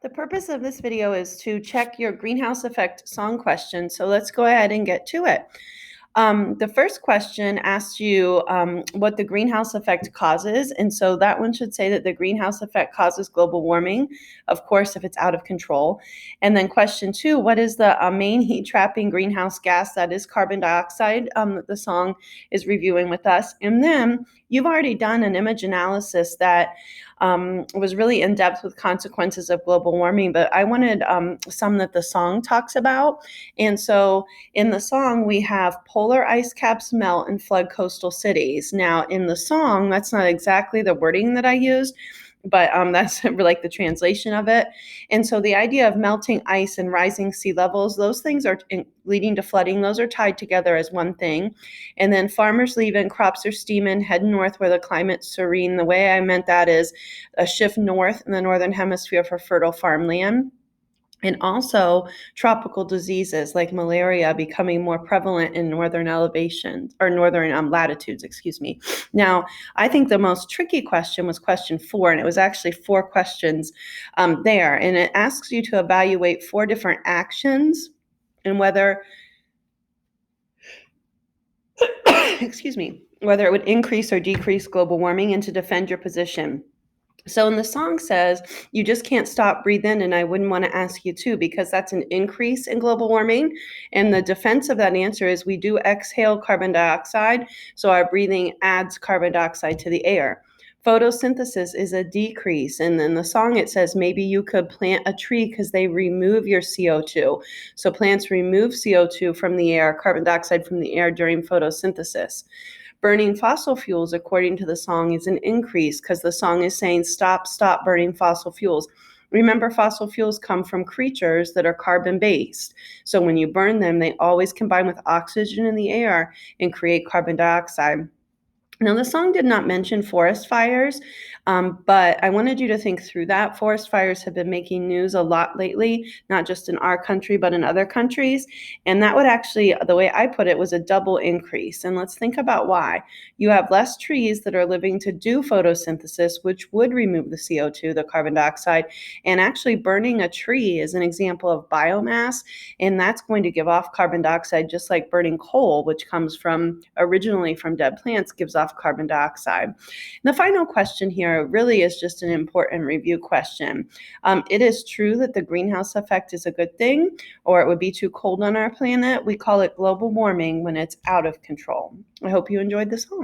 The purpose of this video is to check your greenhouse effect song question. So let's go ahead and get to it. The first question asks you what the greenhouse effect causes. And so that one should say that the greenhouse effect causes global warming, of course, if it's out of control. And then question two, what is the main heat trapping greenhouse gas? That is carbon dioxide that the song is reviewing with us. And then you've already done an image analysis that was really in depth with consequences of global warming, but I wanted some that the song talks about. And so in the song, we have polar ice caps melt and flood coastal cities. Now, in the song, that's not exactly the wording that I used, but that's like the translation of it. And so the idea of melting ice and rising sea levels, those things are leading to flooding. Those are tied together as one thing. And then farmers leaving, crops are steaming, heading north where the climate's serene. The way I meant that is a shift north in the northern hemisphere for fertile farmland. And also tropical diseases like malaria becoming more prevalent in northern elevations or northern latitudes, excuse me. Now, I think the most tricky question was question 4, and it was actually 4 questions there. And it asks you to evaluate 4 different actions and whether, excuse me, whether it would increase or decrease global warming and to defend your position. So in the song says, you just can't stop breathing, and I wouldn't want to ask you to, because that's an increase in global warming. And the defense of that answer is we do exhale carbon dioxide, so our breathing adds carbon dioxide to the air. Photosynthesis is a decrease. And in the song it says maybe you could plant a tree because they remove your CO2. So plants remove CO2 from the air, carbon dioxide from the air during photosynthesis. Burning fossil fuels, according to the song, is an increase because the song is saying stop burning fossil fuels. Remember, fossil fuels come from creatures that are carbon-based. So when you burn them, they always combine with oxygen in the air and create carbon dioxide. Now, the song did not mention forest fires, but I wanted you to think through that. Forest fires have been making news a lot lately, not just in our country, but in other countries. And that would actually, the way I put it, was a double increase. And let's think about why. You have less trees that are living to do photosynthesis, which would remove the CO2, the carbon dioxide. And actually, burning a tree is an example of biomass, and that's going to give off carbon dioxide, just like burning coal, which comes from originally from dead plants, gives off carbon dioxide. And the final question here really is just an important review question. It is true that the greenhouse effect is a good thing, or it would be too cold on our planet. We call it global warming when it's out of control. I hope you enjoyed this song.